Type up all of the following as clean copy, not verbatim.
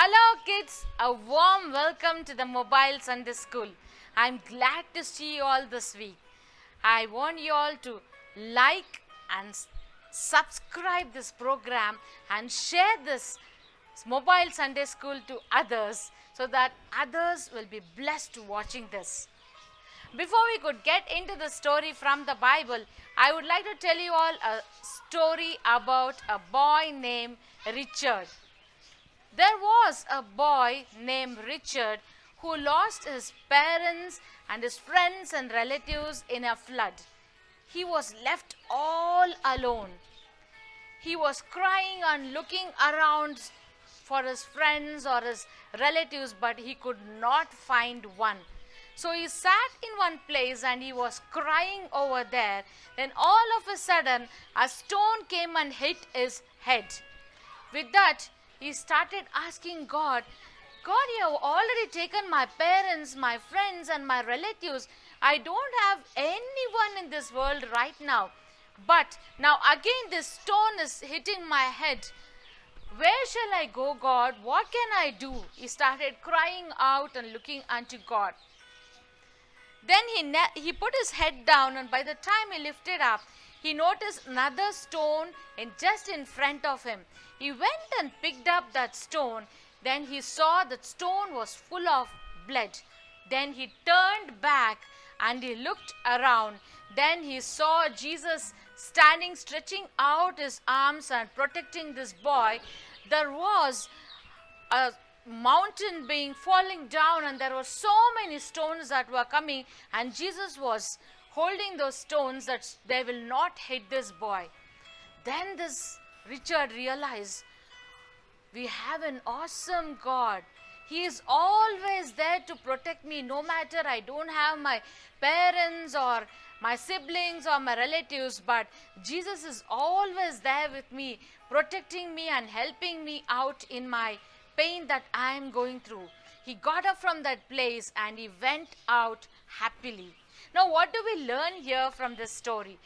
Hello kids, a warm welcome to the Mobile Sunday School. I'm glad to see you all this week. I want you all to like and subscribe this program and share this Mobile Sunday School to others so that others will be blessed watching this. Before we could get into the story from the Bible, I would like to tell you all a story about a boy named Richard. There was a boy named Richard who lost his parents and his friends and relatives in a flood. He was left all alone. He was crying and looking around for his friends or his relatives, but he could not find one. So he sat in one place and he was crying over there. Then all of a sudden, a stone came and hit his head. With that, he started asking God, God, you have already taken my parents, my friends, and my relatives. I don't have anyone in this world right now. But now again this stone is hitting my head. Where shall I go, God? What can I do? He started crying out and looking unto God. Then he put his head down, and by the time he lifted up, he noticed another stone just in front of him. He went and picked up that stone. Then he saw that stone was full of blood. Then he turned back and he looked around. Then he saw Jesus standing, stretching out his arms and protecting this boy. There was a mountain being falling down, and there were so many stones that were coming, and Jesus was holding those stones that they will not hit this boy. Then this Richard realized, we have an awesome God. He is always there to protect me, no matter I don't have my parents or my siblings or my relatives, but Jesus is always there with me, protecting me and helping me out in my pain that I am going through. He got up from that place and he went out happily. Now, what do we learn here from this story?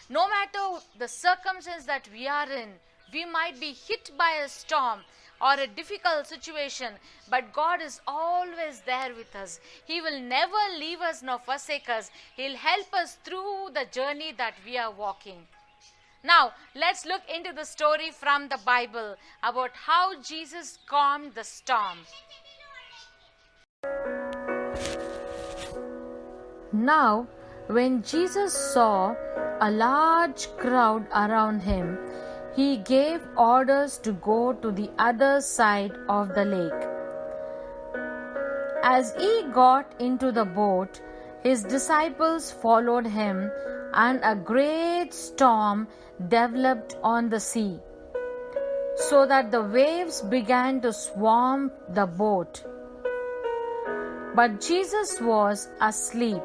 No matter the circumstance that we are in, we might be hit by a storm or a difficult situation, but God is always there with us. He will never leave us nor forsake us. He'll help us through the journey that we are walking. Now, let's look into the story from the Bible about how Jesus calmed the storm. Now, when Jesus saw a large crowd around him, he gave orders to go to the other side of the lake. As he got into the boat, his disciples followed him, and a great storm developed on the sea, so that the waves began to swarm the boat. But Jesus was asleep.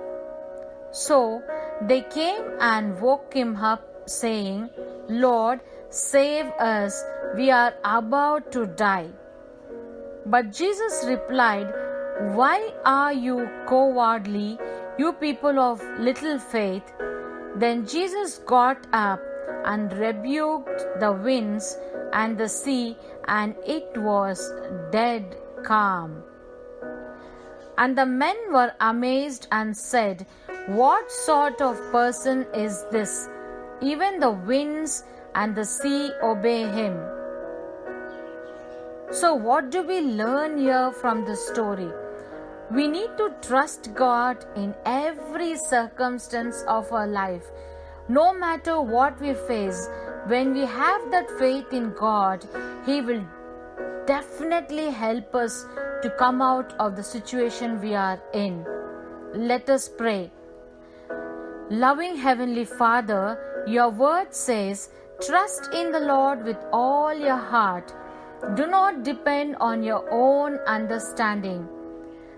So they came and woke him up, saying, Lord, save us, we are about to die. But Jesus replied, Why are you cowardly, you people of little faith? Then Jesus got up and rebuked the winds and the sea, and it was dead calm. And the men were amazed and said, What sort of person is this? Even the winds and the sea obey him. So what do we learn here from this story? We need to trust God in every circumstance of our life. No matter what we face, when we have that faith in God, He will definitely help us to come out of the situation we are in. Let us pray. Loving Heavenly Father, your word says, trust in the Lord with all your heart. Do not depend on your own understanding.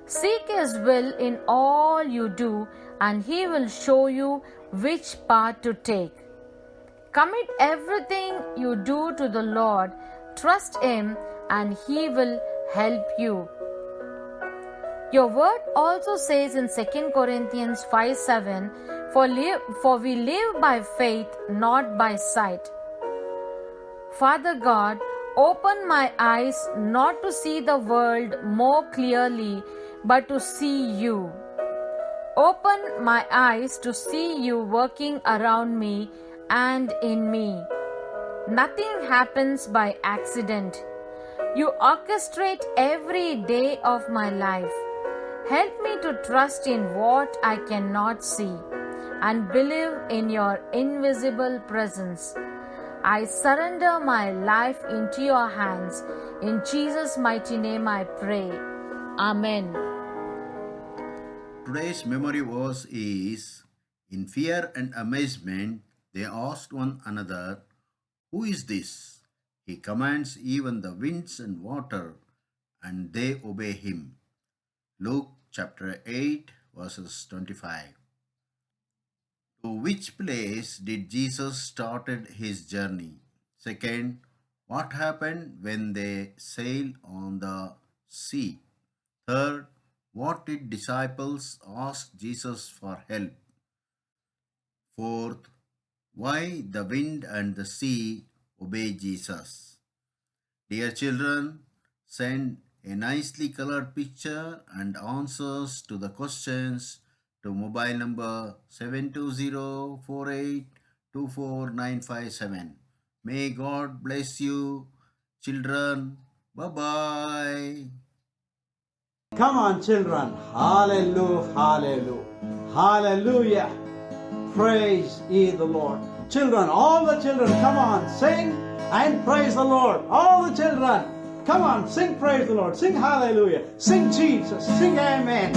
Seek His will in all you do, and He will show you which path to take. Commit everything you do to the Lord. Trust Him, and He will help you. Your word also says in 2 Corinthians 5:7, For we live by faith, not by sight. Father God, Open my eyes not to see the world more clearly, but to see you. Open my eyes to see you working around me and in me. Nothing happens by accident. You orchestrate every day of my life. Help me to trust in what I cannot see and believe in your invisible presence. I surrender my life into your hands. In Jesus' mighty name I pray. Amen. Today's memory verse is, in fear and amazement, they asked one another, "Who is this? He commands even the winds and water, and they obey him." Luke chapter 8, verses 25. To which place did Jesus started his journey? Second, what happened when they sailed on the sea? Third, what did disciples ask Jesus for help? Fourth, why the wind and the sea obey Jesus? Dear children, send a nicely colored picture and answers to the questions to mobile number 720482497. May God bless you, children. Bye-bye. Come on, children. Hallelujah, hallelujah, hallelujah. Praise ye the Lord. Children, all the children, come on, sing and praise the Lord. All the children, come on, sing praise the Lord. Sing hallelujah. Sing Jesus. Sing amen.